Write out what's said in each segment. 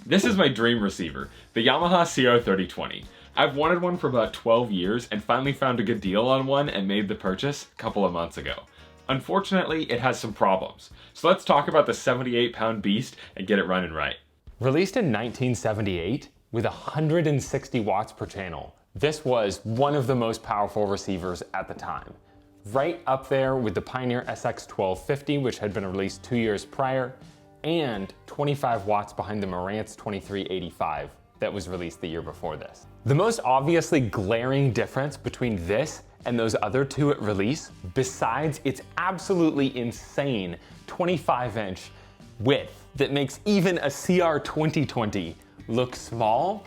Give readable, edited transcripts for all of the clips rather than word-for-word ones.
This is my dream receiver, the Yamaha CR-3020. I've wanted one for about 12 years and finally found a good deal on one and made the purchase a couple of months ago. Unfortunately, it has some problems. So let's talk about the 78-pound beast and get it running right. Released in 1978 with 160 watts per channel, this was one of the most powerful receivers at the time. Right up there with the Pioneer SX-1250, which had been released 2 years prior, and 25 watts behind the Marantz 2385 that was released the year before this. The most obviously glaring difference between this and those other two at release, besides its absolutely insane 25-inch width that makes even a CR-2020 look small,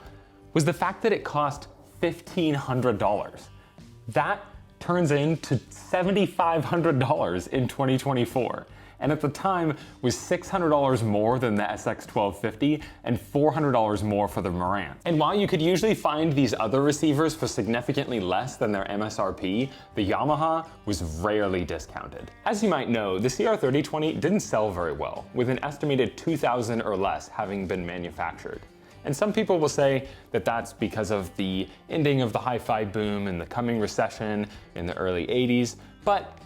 was the fact that it cost $1,500. That turns into $7,500 in 2024. And at the time was $600 more than the SX-1250 and $400 more for the Marantz. And while you could usually find these other receivers for significantly less than their MSRP, the Yamaha was rarely discounted. As you might know, the CR-3020 didn't sell very well, with an estimated 2,000 or less having been manufactured. And some people will say that that's because of the ending of the hi-fi boom and the coming recession in the early 80s, but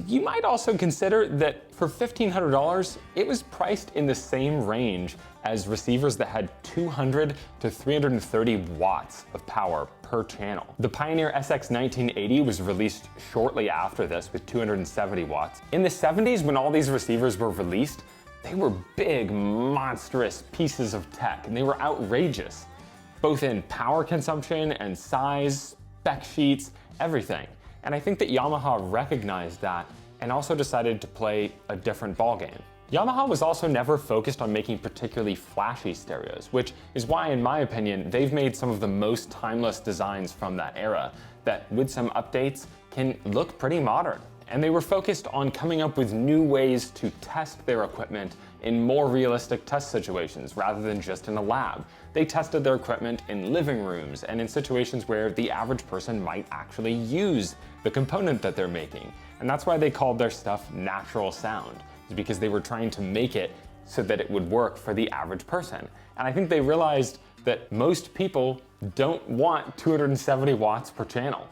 you might also consider that for $1,500, it was priced in the same range as receivers that had 200 to 330 watts of power per channel. The Pioneer SX-1980 was released shortly after this with 270 watts. In the 70s, when all these receivers were released, they were big, monstrous pieces of tech, and they were outrageous, both in power consumption and size, spec sheets, everything. And I think that Yamaha recognized that and also decided to play a different ballgame. Yamaha was also never focused on making particularly flashy stereos, which is why, in my opinion, they've made some of the most timeless designs from that era that, with some updates, can look pretty modern. And they were focused on coming up with new ways to test their equipment in more realistic test situations rather than just in a lab. They tested their equipment in living rooms and in situations where the average person might actually use the component that they're making. And that's why they called their stuff natural sound, is because they were trying to make it so that it would work for the average person. And I think they realized that most people don't want 270 watts per channel.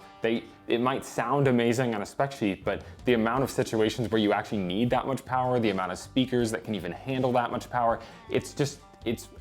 It might sound amazing on a spec sheet, but the amount of situations where you actually need that much power, the amount of speakers that can even handle that much power, it's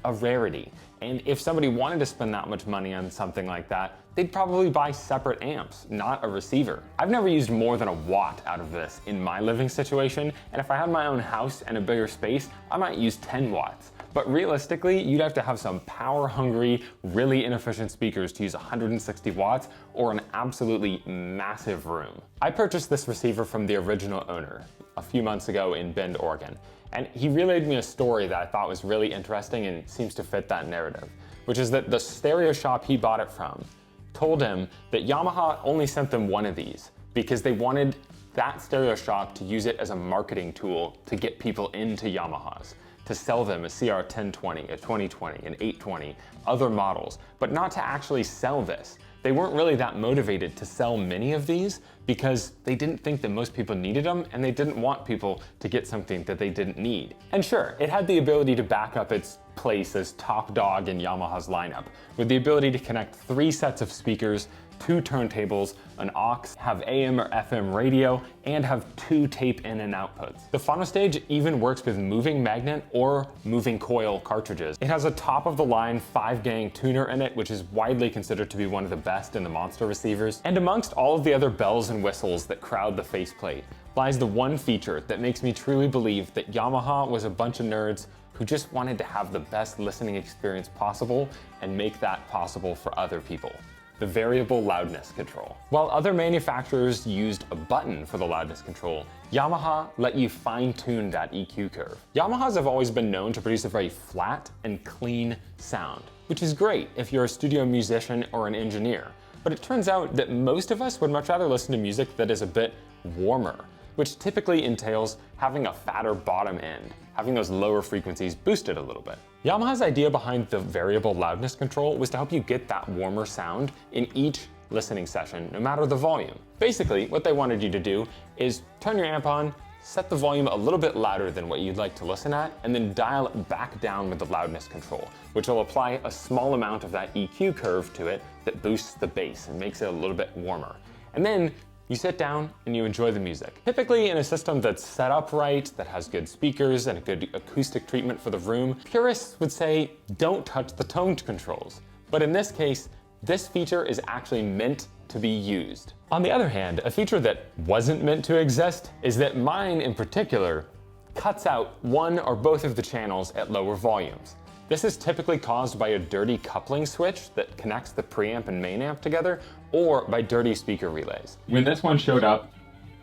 a rarity. And if somebody wanted to spend that much money on something like that, they'd probably buy separate amps, not a receiver. I've never used more than a watt out of this in my living situation, and if I had my own house and a bigger space, I might use 10 watts. But realistically, you'd have to have some power-hungry, really inefficient speakers to use 160 watts or an absolutely massive room. I purchased this receiver from the original owner a few months ago in Bend, Oregon, and he relayed me a story that I thought was really interesting and seems to fit that narrative, which is that the stereo shop he bought it from told him that Yamaha only sent them one of these because they wanted that stereo shop to use it as a marketing tool to get people into Yamahas, to sell them a CR-1020, a 2020, an 820, other models, but not to actually sell this. They weren't really that motivated to sell many of these because they didn't think that most people needed them, and they didn't want people to get something that they didn't need. And sure, it had the ability to back up its place as top dog in Yamaha's lineup, with the ability to connect 3 sets of speakers, 2 turntables, an aux, have AM or FM radio, and have 2 tape in and outputs. The Phonostage even works with moving magnet or moving coil cartridges. It has a top-of-the-line 5-gang tuner in it, which is widely considered to be one of the best in the monster receivers. And amongst all of the other bells and whistles that crowd the faceplate lies the one feature that makes me truly believe that Yamaha was a bunch of nerds who just wanted to have the best listening experience possible and make that possible for other people: the variable loudness control. While other manufacturers used a button for the loudness control, Yamaha let you fine-tune that EQ curve. Yamahas have always been known to produce a very flat and clean sound, which is great if you're a studio musician or an engineer. But it turns out that most of us would much rather listen to music that is a bit warmer, which typically entails having a fatter bottom end, having those lower frequencies boosted a little bit. Yamaha's idea behind the variable loudness control was to help you get that warmer sound in each listening session, no matter the volume. Basically, what they wanted you to do is turn your amp on, set the volume a little bit louder than what you'd like to listen at, and then dial it back down with the loudness control, which will apply a small amount of that EQ curve to it that boosts the bass and makes it a little bit warmer. And then you sit down and you enjoy the music. Typically in a system that's set up right, that has good speakers and a good acoustic treatment for the room, purists would say don't touch the tone controls. But in this case, this feature is actually meant to be used. On the other hand, a feature that wasn't meant to exist is that mine in particular cuts out one or both of the channels at lower volumes. This is typically caused by a dirty coupling switch that connects the preamp and main amp together, or by dirty speaker relays. When this one showed up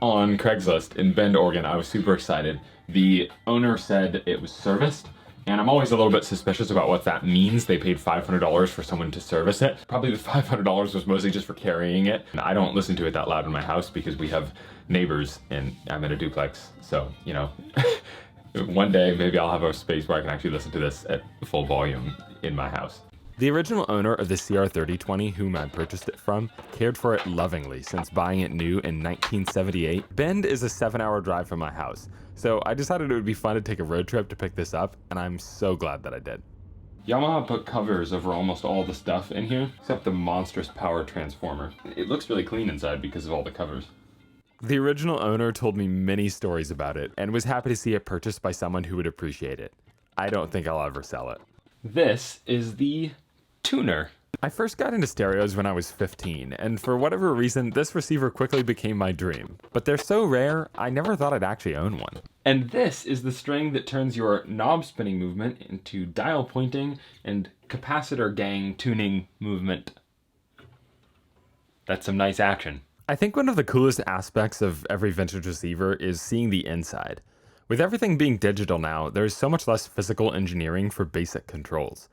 on Craigslist in Bend, Oregon, I was super excited. The owner said it was serviced, and I'm always a little bit suspicious about what that means. They paid $500 for someone to service it. Probably the $500 was mostly just for carrying it. And I don't listen to it that loud in my house because we have neighbors and I'm in a duplex. So, you know, one day maybe I'll have a space where I can actually listen to this at full volume in my house. The original owner of the CR-3020, whom I purchased it from, cared for it lovingly since buying it new in 1978. Bend is a 7-hour drive from my house, so I decided it would be fun to take a road trip to pick this up, and I'm so glad that I did. Yamaha put covers over almost all the stuff in here, except the monstrous power transformer. It looks really clean inside because of all the covers. The original owner told me many stories about it, and was happy to see it purchased by someone who would appreciate it. I don't think I'll ever sell it. This is the tuner. I first got into stereos when I was 15, and for whatever reason, this receiver quickly became my dream. But they're so rare, I never thought I'd actually own one. And this is the string that turns your knob spinning movement into dial pointing and capacitor gang tuning movement. That's some nice action. I think one of the coolest aspects of every vintage receiver is seeing the inside. With everything being digital now, there's so much less physical engineering for basic controls.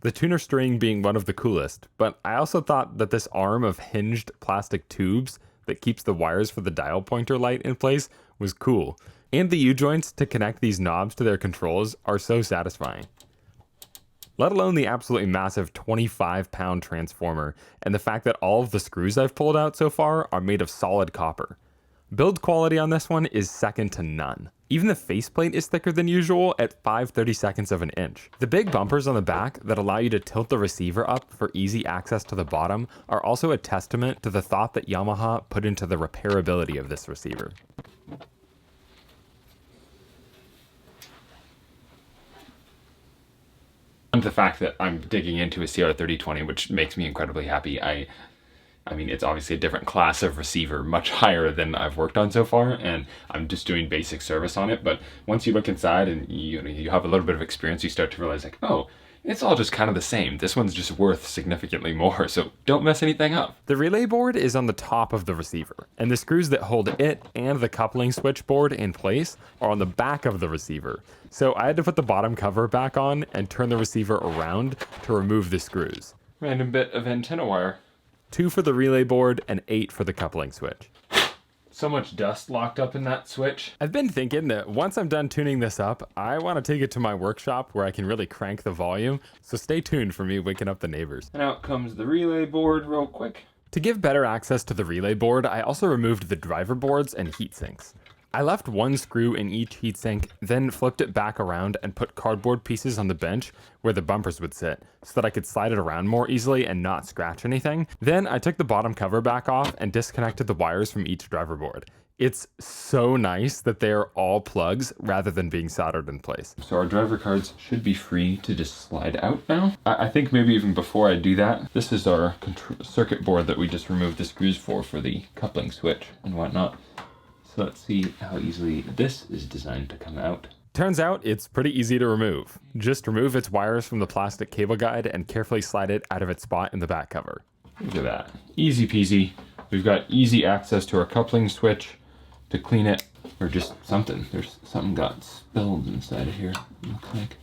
The tuner string being one of the coolest, but I also thought that this arm of hinged plastic tubes that keeps the wires for the dial pointer light in place was cool. And the U-joints to connect these knobs to their controls are so satisfying. Let alone the absolutely massive 25-pound transformer, and the fact that all of the screws I've pulled out so far are made of solid copper. Build quality on this one is second to none. Even the faceplate is thicker than usual at 5/32 of an inch. The big bumpers on the back that allow you to tilt the receiver up for easy access to the bottom are also a testament to the thought that Yamaha put into the repairability of this receiver. And the fact that I'm digging into a CR-3020, which makes me incredibly happy. I mean, it's obviously a different class of receiver, much higher than I've worked on so far, and I'm just doing basic service on it. But once you look inside and you have a little bit of experience, you start to realize like, oh, it's all just kind of the same. This one's just worth significantly more, so don't mess anything up. The relay board is on the top of the receiver, and the screws that hold it and the coupling switch board in place are on the back of the receiver. So I had to put the bottom cover back on and turn the receiver around to remove the screws. Random bit of antenna wire. 2 for the relay board and 8 for the coupling switch. So much dust locked up in that switch. I've been thinking that once I'm done tuning this up, I want to take it to my workshop where I can really crank the volume, so stay tuned for me waking up the neighbors. And out comes the relay board real quick. To give better access to the relay board, I also removed the driver boards and heat sinks. I left one screw in each heatsink, then flipped it back around and put cardboard pieces on the bench where the bumpers would sit, so that I could slide it around more easily and not scratch anything. Then I took the bottom cover back off and disconnected the wires from each driver board. It's so nice that they are all plugs rather than being soldered in place. So our driver cards should be free to just slide out now. I think maybe even before I do that, this is our circuit board that we just removed the screws for the coupling switch and whatnot. So let's see how easily this is designed to come out. Turns out it's pretty easy to remove. Just remove its wires from the plastic cable guide and carefully slide it out of its spot in the back cover. Look at that. Easy peasy. We've got easy access to our coupling switch to clean it, or just something. There's something got spilled inside of here, looks like.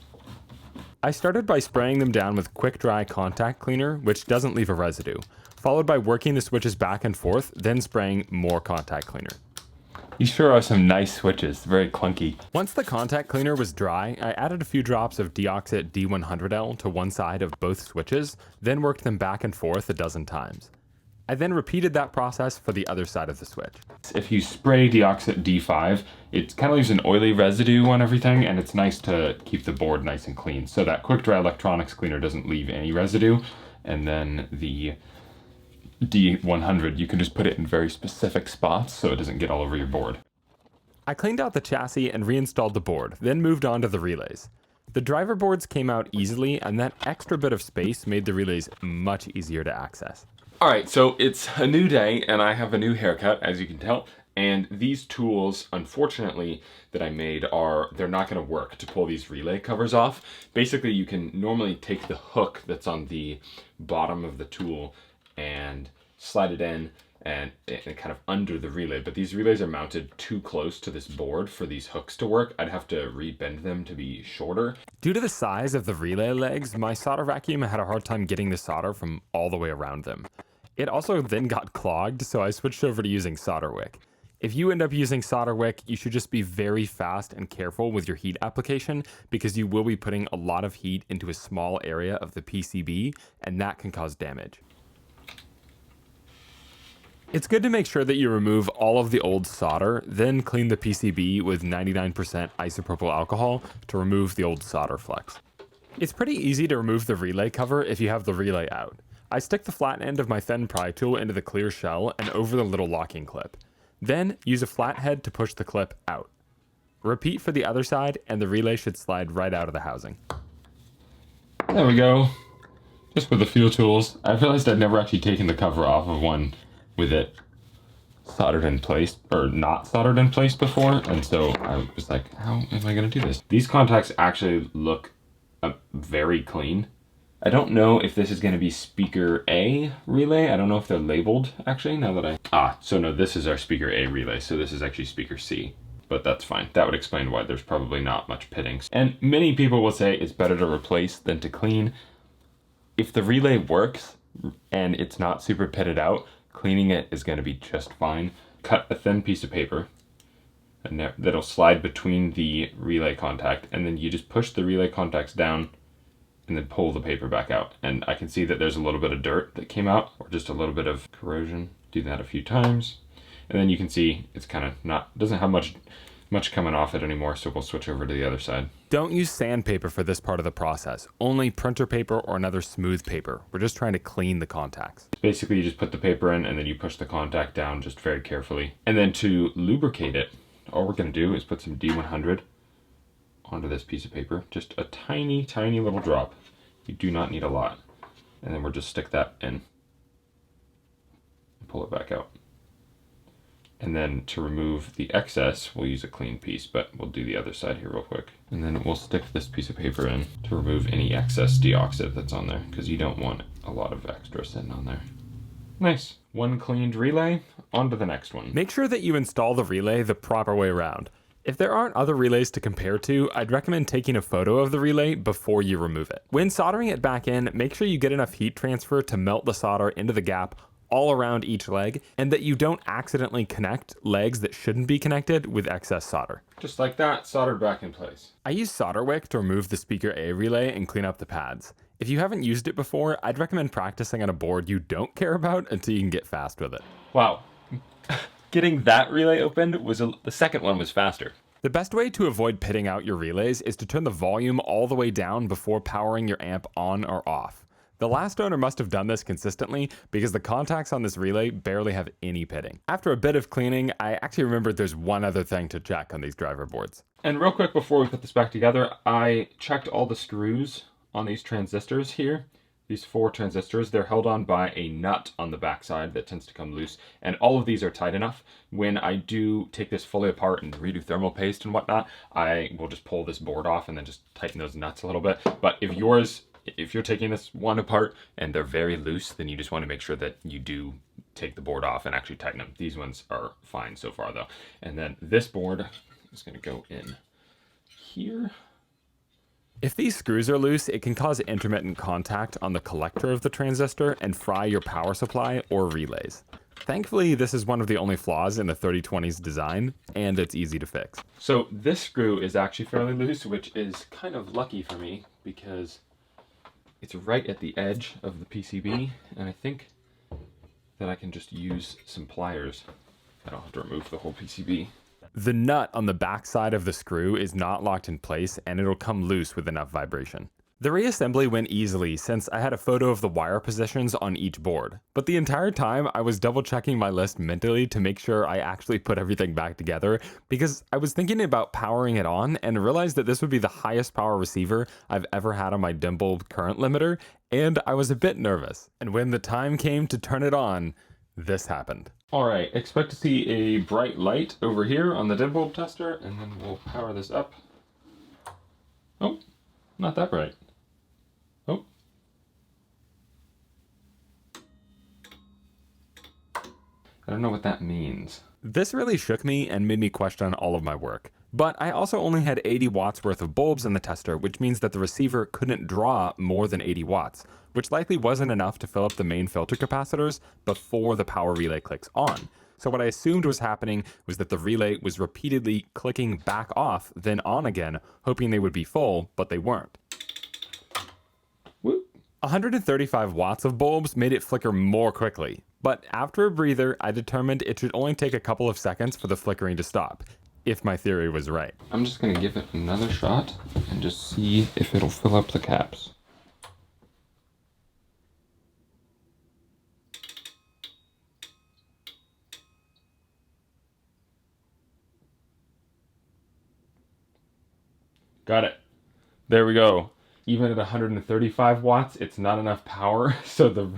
I started by spraying them down with quick dry contact cleaner, which doesn't leave a residue, followed by working the switches back and forth, then spraying more contact cleaner. These sure are some nice switches, very clunky. Once the contact cleaner was dry, I added a few drops of Deoxit D100L to one side of both switches, then worked them back and forth a dozen times. I then repeated that process for the other side of the switch. If you spray deoxit D5, it kind of leaves an oily residue on everything, and it's nice to keep the board nice and clean. So that quick dry electronics cleaner doesn't leave any residue. And then the D100, you can just put it in very specific spots so it doesn't get all over your board. I cleaned out the chassis and reinstalled the board, then moved on to the relays. The driver boards came out easily, and that extra bit of space made the relays much easier to access. All right, so it's a new day and I have a new haircut, as you can tell. And these tools, unfortunately, that I made they're not gonna work to pull these relay covers off. Basically, you can normally take the hook that's on the bottom of the tool and slide it in and kind of under the relay, but these relays are mounted too close to this board for these hooks to work. I'd have to rebend them to be shorter. Due to the size of the relay legs, my solder vacuum had a hard time getting the solder from all the way around them. It also then got clogged, so I switched over to using solder wick. If you end up using solder wick, you should just be very fast and careful with your heat application, because you will be putting a lot of heat into a small area of the PCB, and that can cause damage. It's good to make sure that you remove all of the old solder, then clean the PCB with 99% isopropyl alcohol to remove the old solder flux. It's pretty easy to remove the relay cover if you have the relay out. I stick the flat end of my thin pry tool into the clear shell and over the little locking clip. Then use a flathead to push the clip out. Repeat for the other side and the relay should slide right out of the housing. There we go. Just with a few tools. I realized I'd never actually taken the cover off of one with it soldered in place, or not soldered in place before, and so I was like, how am I gonna do this? These contacts actually look very clean. I don't know if this is going to be speaker A relay. I don't know if they're labeled, actually, now that so no, this is our speaker A relay, so this is actually speaker C. But that's fine. That would explain why there's probably not much pitting. And many people will say it's better to replace than to clean. If the relay works and it's not super pitted out, cleaning it is going to be just fine. Cut a thin piece of paper, and that'll slide between the relay contact, and then you just push the relay contacts down and then pull the paper back out. And I can see that there's a little bit of dirt that came out, or just a little bit of corrosion. Do that a few times. And then you can see it's kind of doesn't have much coming off it anymore, so we'll switch over to the other side. Don't use sandpaper for this part of the process. Only printer paper or another smooth paper. We're just trying to clean the contacts. Basically, you just put the paper in and then you push the contact down just very carefully. And then to lubricate it, all we're gonna do is put some D100 onto this piece of paper, just a tiny, tiny little drop. You do not need a lot. And then we'll just stick that in and pull it back out. And then to remove the excess, we'll use a clean piece, but we'll do the other side here real quick. And then we'll stick this piece of paper in to remove any excess deoxit that's on there, because you don't want a lot of extra sitting on there. Nice. One cleaned relay, on to the next one. Make sure that you install the relay the proper way around. If there aren't other relays to compare to, I'd recommend taking a photo of the relay before you remove it. When soldering it back in, make sure you get enough heat transfer to melt the solder into the gap all around each leg, and that you don't accidentally connect legs that shouldn't be connected with excess solder. Just like that, soldered back in place. I use solder wick to remove the speaker A relay and clean up the pads. If you haven't used it before, I'd recommend practicing on a board you don't care about until you can get fast with it. Wow. Getting that relay opened the second one was faster. The best way to avoid pitting out your relays is to turn the volume all the way down before powering your amp on or off. The last owner must have done this consistently because the contacts on this relay barely have any pitting. After a bit of cleaning, I actually remembered there's one other thing to check on these driver boards. And real quick before we put this back together, I checked all the screws on these transistors here. These 4 transistors, they're held on by a nut on the backside that tends to come loose, and all of these are tight enough. When I do take this fully apart and redo thermal paste and whatnot, I will just pull this board off and then just tighten those nuts a little bit. But if you're taking this one apart and they're very loose, then you just want to make sure that you do take the board off and actually tighten them. These ones are fine so far though. And then this board is going to go in here. If these screws are loose, it can cause intermittent contact on the collector of the transistor and fry your power supply or relays. Thankfully, this is one of the only flaws in the 3020's design, and it's easy to fix. So this screw is actually fairly loose, which is kind of lucky for me because it's right at the edge of the PCB, and I think that I can just use some pliers. I don't have to remove the whole PCB. The nut on the back side of the screw is not locked in place, and it'll come loose with enough vibration. The reassembly went easily since I had a photo of the wire positions on each board, but the entire time I was double checking my list mentally to make sure I actually put everything back together, because I was thinking about powering it on and realized that this would be the highest power receiver I've ever had on my dim bulb current limiter, and I was a bit nervous. And when the time came to turn it on, this happened. Alright, expect to see a bright light over here on the dim bulb tester, and then we'll power this up. Oh, not that bright. Oh. I don't know what that means. This really shook me and made me question all of my work. But I also only had 80 watts worth of bulbs in the tester, which means that the receiver couldn't draw more than 80 watts, which likely wasn't enough to fill up the main filter capacitors before the power relay clicks on. So what I assumed was happening was that the relay was repeatedly clicking back off, then on again, hoping they would be full, but they weren't. 135 watts of bulbs made it flicker more quickly, but after a breather, I determined it should only take a couple of seconds for the flickering to stop, if my theory was right. I'm just gonna give it another shot and just see if it'll fill up the caps. Got it. There we go. Even at 135 watts, it's not enough power, so the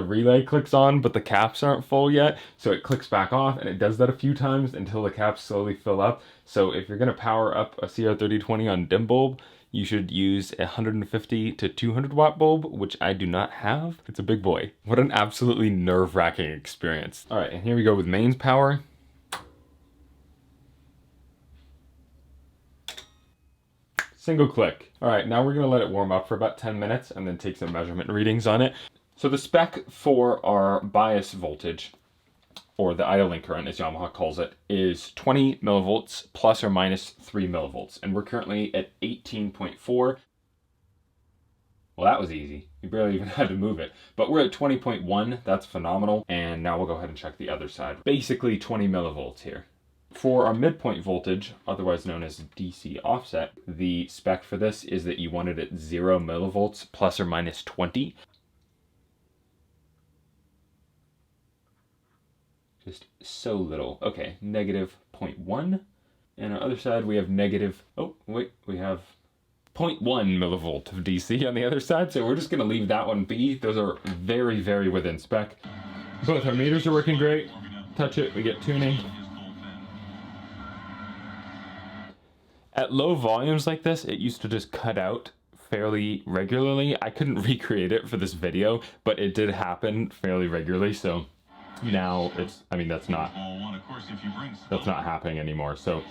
relay clicks on, but the caps aren't full yet, so it clicks back off, and it does that a few times until the caps slowly fill up. So if you're gonna power up a CR-3020 on dim bulb, you should use a 150 to 200 watt bulb, which I do not have. It's a big boy. What an absolutely nerve-wracking experience. All right, and here we go with mains power. Single click. All right, now we're gonna let it warm up for about 10 minutes and then take some measurement readings on it. So the spec for our bias voltage, or the idling current as Yamaha calls it, is 20 millivolts plus or minus 3 millivolts. And we're currently at 18.4. Well, that was easy. You barely even had to move it. But we're at 20.1, that's phenomenal. And now we'll go ahead and check the other side. Basically 20 millivolts here. For our midpoint voltage, otherwise known as DC offset, the spec for this is that you want it at 0 millivolts plus or minus 20. Just so little. Okay, negative 0.1. And on our other side we have negative, oh wait, we have 0.1 millivolt of DC on the other side, so we're just gonna leave that one be. Those are very, very within spec. Both our meters are working great. Touch it, we get tuning. At low volumes like this, it used to just cut out fairly regularly. I couldn't recreate it for this video, but it did happen fairly regularly, so now it's, I mean, that's not happening anymore. So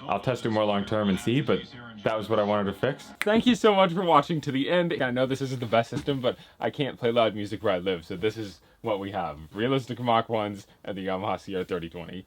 I'll test it more long term and see, but that was what I wanted to fix. Thank you so much for watching to the end. I know this isn't the best system, but I can't play loud music where I live, so this is what we have. Realistic Mach 1s and the Yamaha CR-3020.